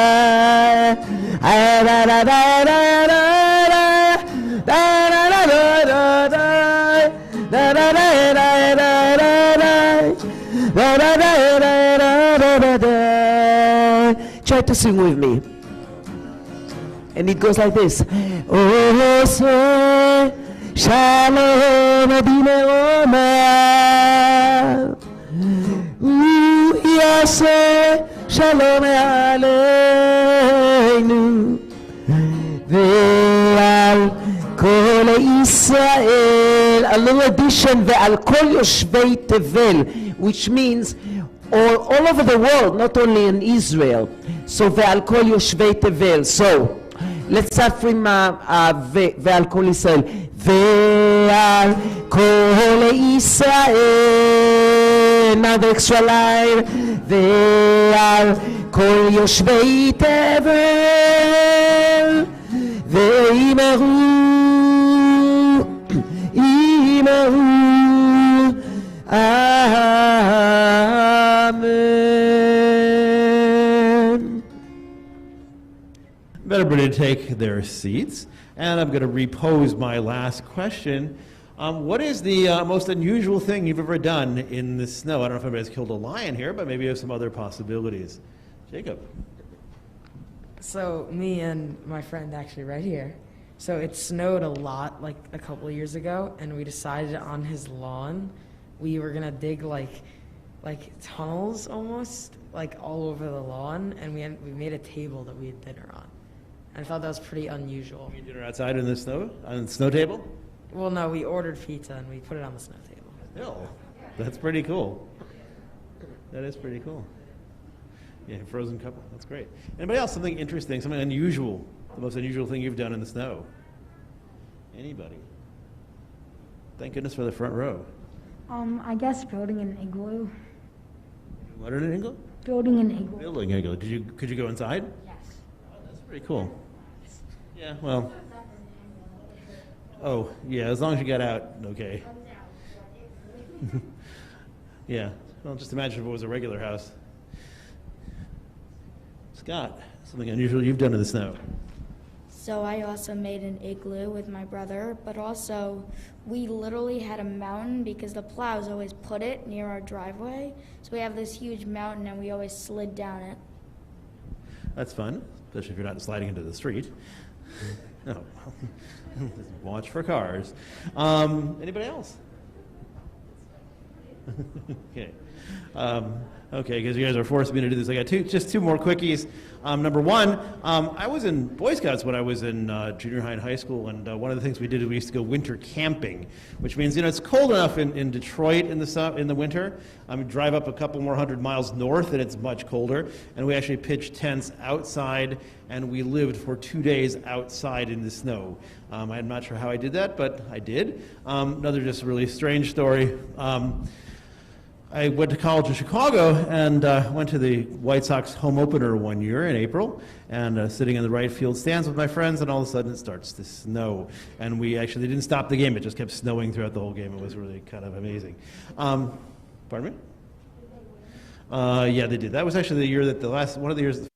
Ah, da da da da da da. Da da da da da da. Da da da da da da da. Da da da da da da da. Try to sing with me. And it goes like this. Oh, say, Shalom Adine Omer. Yaseh Shalom Aleinu. Ve'al kol Israel. A little addition. Ve'al kol yoshvei Tevel, which means all over the world, not only in Israel. So ve'al kol yoshvei Tevel. So let's start from ועל כל ישראל. ועל כל ישראל. Now the extra line. ועל כל יושבי תבל. ואמרו, אמרו, amen. Everybody take their seats, and I'm going to repose my last question. What is the most unusual thing you've ever done in the snow? I don't know if anybody's killed a lion here, but maybe you have some other possibilities. Jacob. So me and my friend actually right here. So it snowed a lot like a couple of years ago, and we decided on his lawn we were gonna dig like tunnels almost like all over the lawn, and we made a table that we had dinner on. I thought that was pretty unusual. You dinner outside in the snow, on the snow table? Well, no, we ordered pizza and we put it on the snow table. No, that's pretty cool. That is pretty cool. Yeah, frozen couple. That's great. Anybody else? Something interesting, something unusual? The most unusual thing you've done in the snow? Anybody? Thank goodness for the front row. I guess building an igloo. What in an igloo? Building an igloo. Building an igloo. Could you go inside? Yes. Oh, that's pretty cool. Yeah. Well. Oh, yeah. As long as you got out, okay. Yeah. Well, just imagine if it was a regular house. Scott, something unusual you've done in the snow. So I also made an igloo with my brother, but also we literally had a mountain because the plows always put it near our driveway. So we have this huge mountain and we always slid down it. That's fun, especially if you're not sliding into the street. No. Watch for cars. Anybody else? Okay. Okay, because you guys are forcing me to do this. I got just two more quickies. Number one, I was in Boy Scouts when I was in junior high and high school, and one of the things we did is we used to go winter camping, which means, it's cold enough in Detroit in the winter. Drive up a couple more 100 miles north, and it's much colder. And we actually pitched tents outside, and we lived for 2 days outside in the snow. I'm not sure how I did that, but I did. Another just really strange story. I went to college in Chicago and went to the White Sox home opener one year in April, and sitting in the right field stands with my friends, and all of a sudden it starts to snow. And they didn't stop the game, it just kept snowing throughout the whole game. It was really kind of amazing. Pardon me? Yeah, they did. That was actually the year that one of the years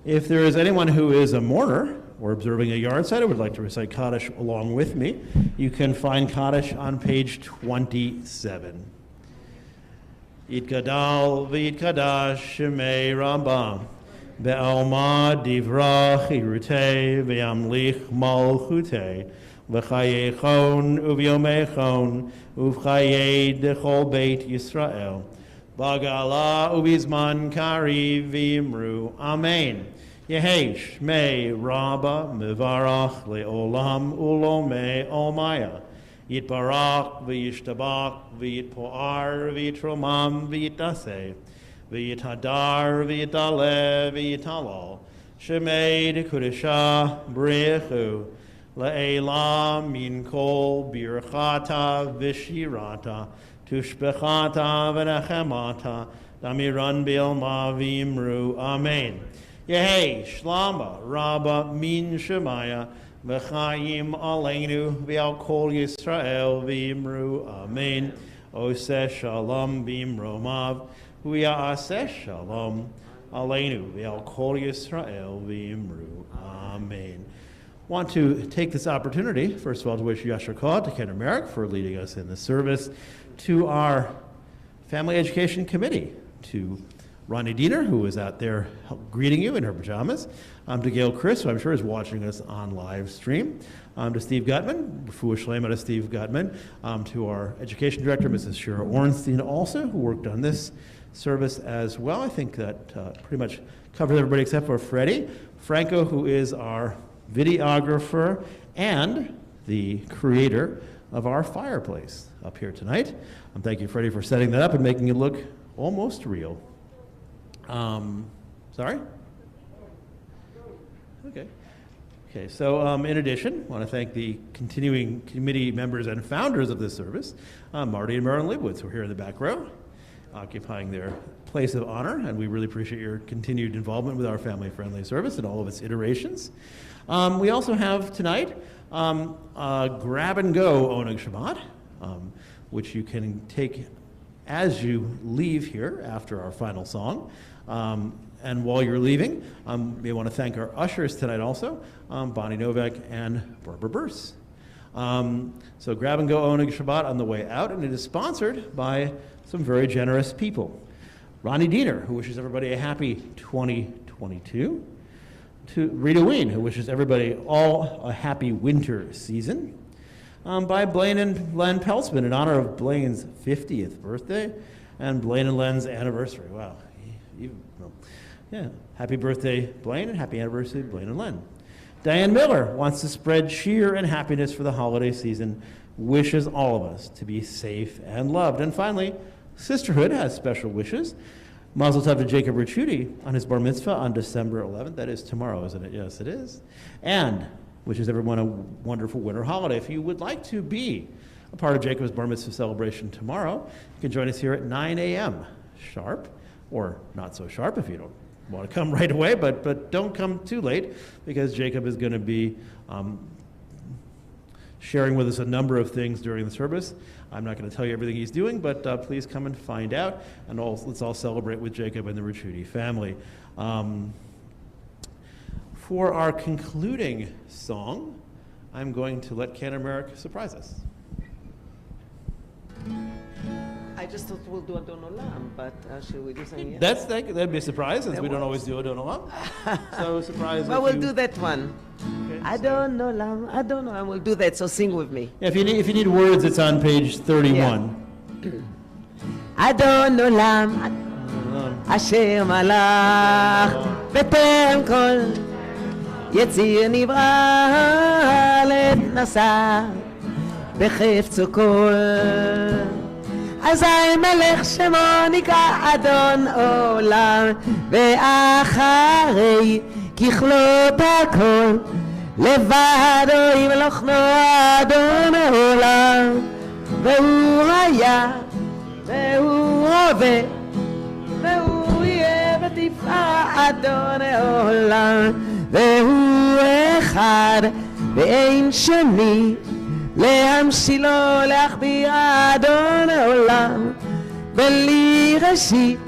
If there is anyone who is a mourner or observing a yard site and would like to recite Kaddish along with me, you can find Kaddish on page 27. Yitgadal v'yitkadash shemei Rambam be'alma divrach irutei ve'yamlich malchutei v'chayechon uvyomechon uvchayei dechol beit Yisrael bagala ubizman kari v'imru Amen. Yehesh Shmei Rabba Mevarach Le'olam Ulomei Olmaya Yitbarach V'yishtabach V'yitpoar V'yitromam V'yitase V'yithadar V'yitale V'yitalal Shemei Dekudesha Brechu Le'elam Min Kol Birchata V'shirata Tushbechata V'nechemata Damiran B'ilma V'imru Amen. Yehei, Shlama, Rabba, Min Shemaya, V'chayim Aleinu, V'al Kol Yisrael, V'imru, Amen. Oseh Shalom, V'imromav, V'ya'aseh Shalom, Aleinu, V'al Kol Yisrael, V'imru, Amen. Want to take this opportunity, first of all, to wish Yashar Kod to Ken Merrick for leading us in the service, to our Family Education Committee, to Ronnie Diener, who is out there greeting you in her pajamas, to Gail Chris, who I'm sure is watching us on live stream, to Steve Gutman, Refuah Shlema to Steve Gutman, to our Education Director, Mrs. Shira Ornstein, also, who worked on this service as well. I think that pretty much covers everybody except for Freddie. Franco, who is our videographer and the creator of our fireplace up here tonight. Thank you, Freddie, for setting that up and making it look almost real. Sorry? Okay. Okay, so in addition, I want to thank the continuing committee members and founders of this service, Marty and Marilyn Leibowitz, who are here in the back row, occupying their place of honor, and we really appreciate your continued involvement with our family-friendly service and all of its iterations. We also have tonight Grab and Go Oneg Shabbat, which you can take as you leave here after our final song. And while you're leaving, we want to thank our ushers tonight also, Bonnie Novak and Barbara Burse. So Grab and Go Oneg Shabbat on the way out, and it is sponsored by some very generous people. Ronnie Diener, who wishes everybody a happy 2022. To Rita Ween, who wishes everybody all a happy winter season. By Blaine and Len Peltzman in honor of Blaine's 50th birthday and Blaine and Len's anniversary. Wow. Yeah. Happy birthday, Blaine, and happy anniversary, Blaine and Len. Diane Miller wants to spread cheer and happiness for the holiday season, wishes all of us to be safe and loved. And finally, Sisterhood has special wishes. Mazel tov to Jacob Ricciuti on his bar mitzvah on December 11th. That is tomorrow, isn't it? Yes, it is. And wishes everyone a wonderful winter holiday. If you would like to be a part of Jacob's bar mitzvah celebration tomorrow, you can join us here at 9 a.m. sharp, or not so sharp if you don't want to come right away, but don't come too late, because Jacob is going to be sharing with us a number of things during the service. I'm not going to tell you everything he's doing, but please come and find out, and let's all celebrate with Jacob and the Ricciuti family. For our concluding song, I'm going to let Ken Merrick surprise us. I just thought we'll do Adon Olam, but should we do something else? That'd be a surprise, since we don't always do Adon Olam. So surprise. Well, we'll do that one. Okay, Adon Olam, we'll do that, so sing with me. Yeah, if you need words, it's on page 31. Yeah. Adon Olam, Asher Malach, Betem Kol, Yetzir Nivra, Let Nasa, Bechefzo Kol. אזי מלך שמו נקרא אדון עולם, ואחרי ככלות הכל, לבדו ימלוך אדון עולם, והוא היה, והוא הווה, והוא יהיה ותפארת אדון עולם, והוא אחד ואין שני, להמשילו להכביר אדון העולם, בלי ראשית,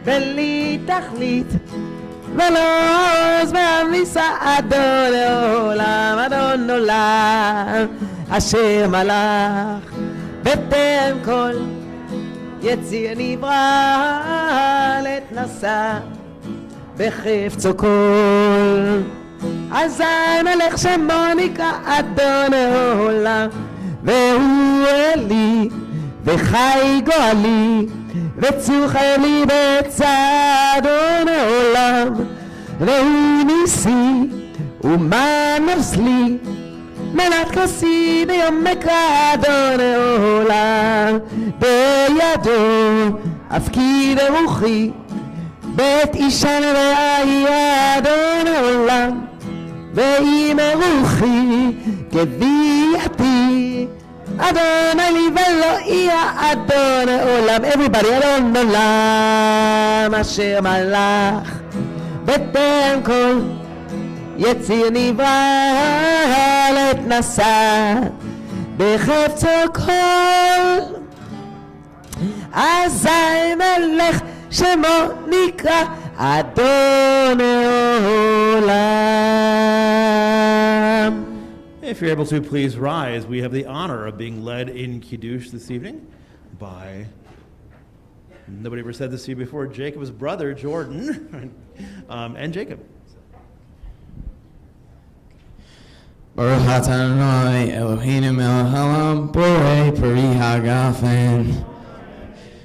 בלי תכלית, ולא עוז והמיסה אדון העולם, אדון עולם, אשר מלך בטרם כל יציר נברא לעת נשא בחפצו כל. אזי מלך שמו נקרא אדון העולם, והוא אלי וחי גואלי וצור חיילי בצד אדון העולם, והוא ניסי ומנוס לי מנת כוסי ביום מקרא אדון העולם, בידו אפקיד רוחי בית אישן רעי אדון העולם, ואם רוחי גווייתי אדוני לי ולא יהיה אדון העולם. Everybody, אדון עולם אשר מלך בטרם כל יציר נברא לעת נשא בחפצו כל. אזי מלך שמו נקרא אדון העולם. If you're able to, please rise. We have the honor of being led in Kiddush this evening by, nobody ever said this to you before, Jacob's brother, Jordan, and Jacob. Baruch atah Adonai Eloheinu melech haolam borei peri hagafen.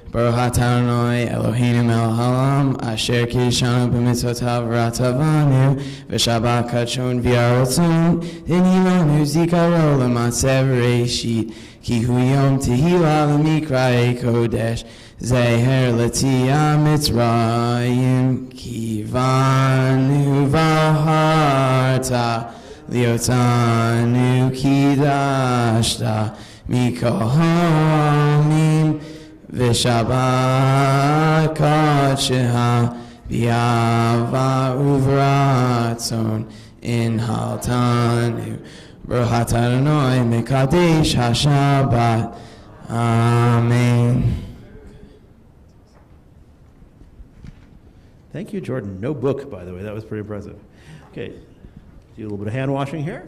Baruch atah Adonai Eloheinu melech haolam asher kiddushanu b'mitzvotav v'ratavanu v'shabbat kachon v'yarotzon v'nilanu zikaro l'matzeh v'reishit ki hu yom tehila l'mikra'ei kodesh zeher l'tiyah mitzrayim ki vanu v'harta liotanu kidashta mikol hamim v'shabbat kadsheha v'yava uvratzon inhaltanu Baruch atah Adonai mekadesh hashabbat. Amen. Thank you, Jordan. No book, by the way. That was pretty impressive. Okay, do a little bit of hand washing here.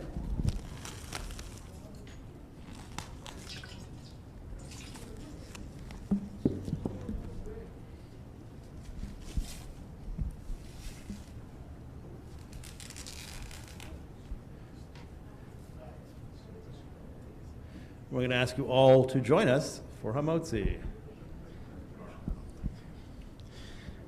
We're going to ask you all to join us for Hamotzi.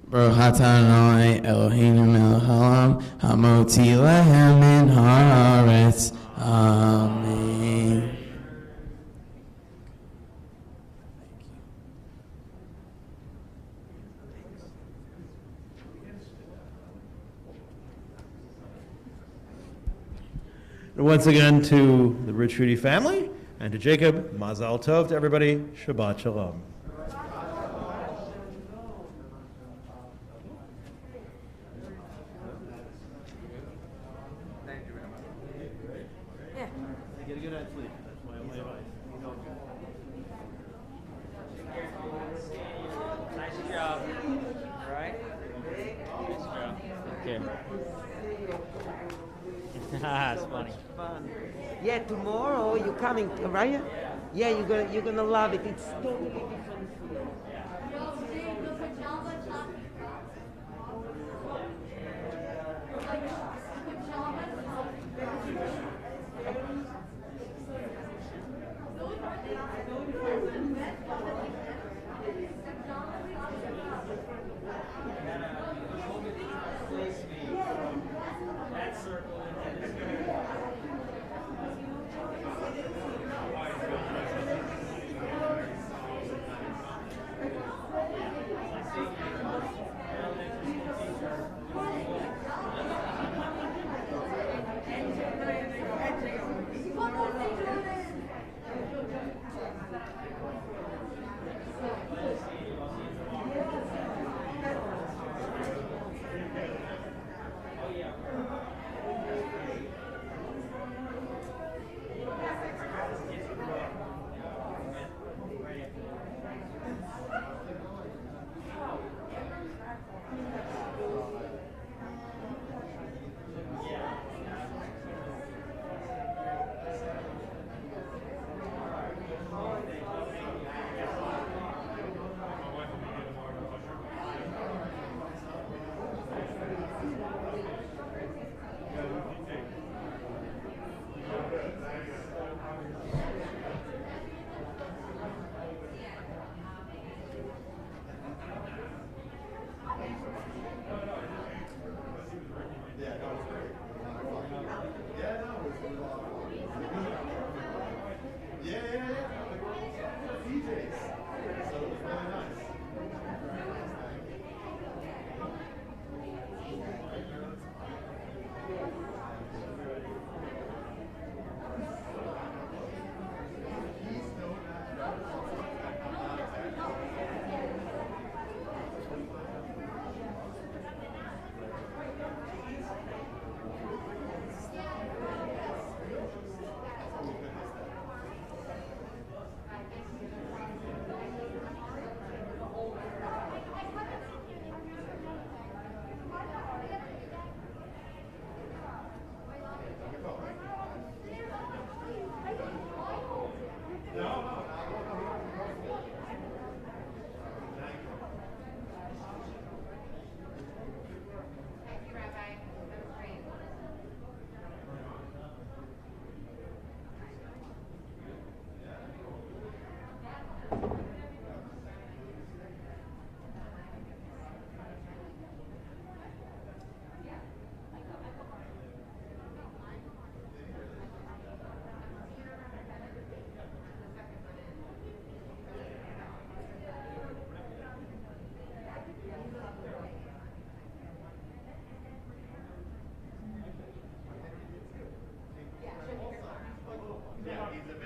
Baruch atah Adonai Eloheinu melech haolam hamotzi lehem min haaretz. Amen. And once again to the Rich Rudy family and to Jacob, Mazal Tov to everybody, Shabbat Shalom. Get a good night's sleep. That's my only advice. Nice job. All right? Nice job. Okay. It's funny. Fun. Yeah, tomorrow you're coming, right? Yeah, you're gonna love it. It's totally different. Yeah, yeah, yeah. Like PJs. So it was really nice. Yeah, he's a